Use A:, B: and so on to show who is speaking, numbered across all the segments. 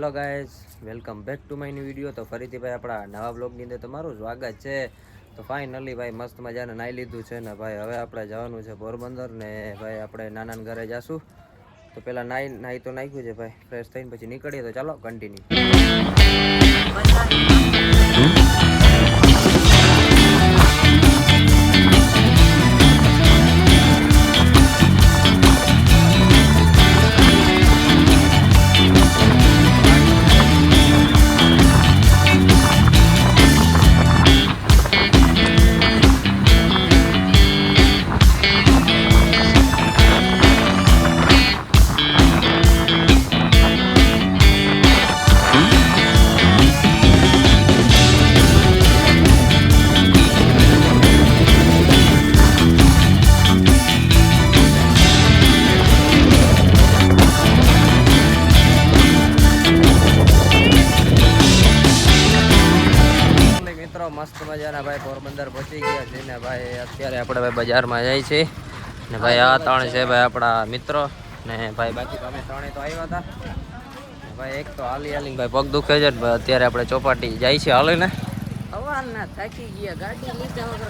A: Hello guys, welcome back to my new video. તો ફરીથી ભાઈ આપણા નવા બ્લોગની અંદર તમારું સ્વાગત છે. તો ફાઇનલી ભાઈ મસ્ત મજાને નાહી લીધું છે ને ભાઈ હવે આપણે જવાનું છે પોરબંદર ને ભાઈ આપણે નાના ઘરે જાશું. તો પહેલાં નાહી તો નાખ્યું છે ભાઈ, ફ્રેશ થઈને પછી નીકળીએ. તો ચાલો કન્ટિન્યુ. મસ્ત મજાના ભાઈ પોરબંદર પહોંચી ગયા છે ને ભાઈ અત્યારે આપણે ભાઈ બજારમાં જાય છે ને ભાઈ આ ત્રણ છે ભાઈ આપણા મિત્રો ને ભાઈ બાકી તો અમે ત્રણે તો આવ્યા હતા ને ભાઈ એક તો હાલી હાલીને ભાઈ પગ દુખે છે ને અત્યારે આપણે ચોપાટી જાય છે હાલીને.
B: હવાના થાકી ગયા, ગાડી લીધા વગર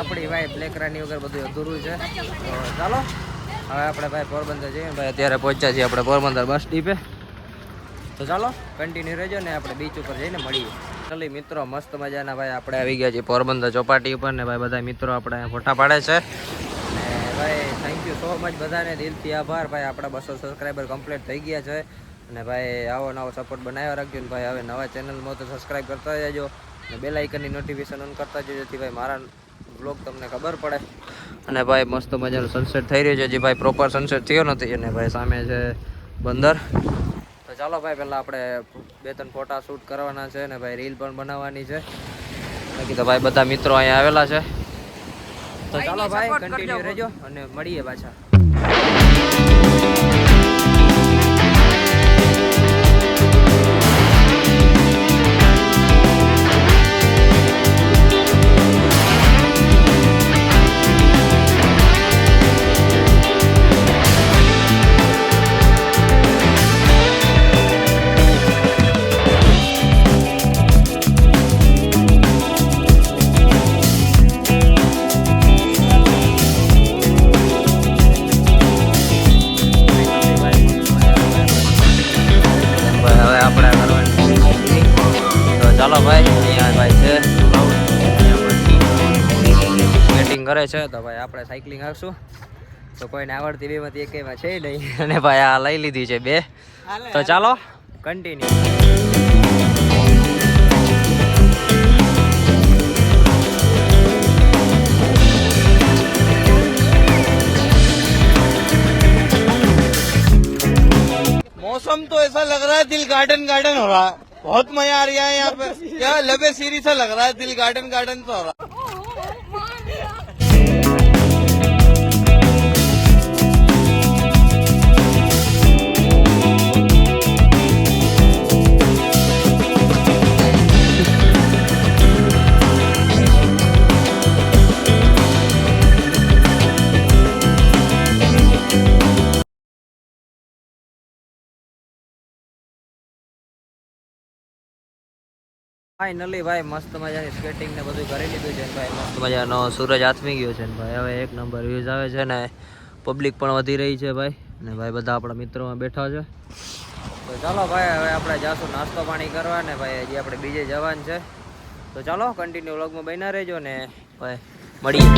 A: આપણી ભાઈ બ્લેક રાની વગર બધું અધૂરું છે. તો ચાલો હવે આપણે ભાઈ પોરબંદર જઈએ ભાઈ. અત્યારે પહોંચ્યા છીએ આપણે પોરબંદર બસ ડીપે. તો ચાલો કન્ટિન્યુ રહેજો ને આપણે બીચ ઉપર જઈને મળીએ. ચલી મિત્રો મસ્ત મજાના ભાઈ આપણે આવી ગયા છીએ પોરબંદર ચોપાટી ઉપર ને ભાઈ બધા મિત્રો આપણે ફોટા પાડે છે ને ભાઈ થેન્ક યુ સો મચ બધાને દિલથી આભાર ભાઈ. આપણા 200 સબસ્ક્રાઈબર કમ્પ્લીટ થઈ ગયા છે અને ભાઈ આવો નવો સપોર્ટ બનાવ્યો રાખજો ને ભાઈ. હવે નવા ચેનલમાં તો સબસ્ક્રાઈબ કરતા જજો ને બેલ આઇકનની નોટિફિકેશન ઓન કરતા જજો જેથી ભાઈ મારા બ્લોગ તમને ખબર પડે. અને ભાઈ મસ્ત મજાનું સનસેટ થઈ રહ્યું છે, જે ભાઈ પ્રોપર સનસેટ થયો નથી અને ભાઈ સામે છે બંદર. તો ચાલો ભાઈ પહેલાં આપણે 2-3 ફોટા શૂટ કરવાના છે ને ભાઈ રીલ પણ બનાવવાની છે. બાકી તો ભાઈ બધા મિત્રો અહીંયા આવેલા છે. તો ચાલો ભાઈ કન્ટિન્યુ રહેજો અને મળીએ પાછા. ચાલો ભાઈ અહીંયા ભાઈ છે સ્કેટિંગ કરે છે તો ભાઈ આપણે સાયકલિંગ આવશું. તો કોઈને આવડતી બેમાંથી એકેયમાં છે નહીં અને ભાઈ આ લઈ લીધી છે 2. તો ચાલો કન્ટિન્યુ.
C: मौसम तो ऐसा लग रहा है दिल गार्डन गार्डन हो रहा है. बहुत मजा आ रहा है यहाँ पे. क्या लबे सीरी सा लग रहा है, दिल गार्डन गार्डन सा हो रहा है.
A: ફાઇનલી ભાઈ મસ્ત મજાની સ્કેટિંગ ને બધું કરી લીધું છે ભાઈ. મસ્ત મજાનો સૂરજ આથમી ગયો છે ને ભાઈ હવે 1 નંબર વ્યૂઝ આવે છે ને પબ્લિક પણ વધી રહી છે ભાઈ. ને ભાઈ બધા આપણા મિત્રોમાં બેઠા છે. તો ચાલો ભાઈ હવે આપણે જાશું નાસ્તો પાણી કરવા ને ભાઈ હજી આપણે બીજે જવાનું છે. તો ચાલો કન્ટિન્યુ વ્લોગમાં બન્યા રહેજો ને ભાઈ મળીએ.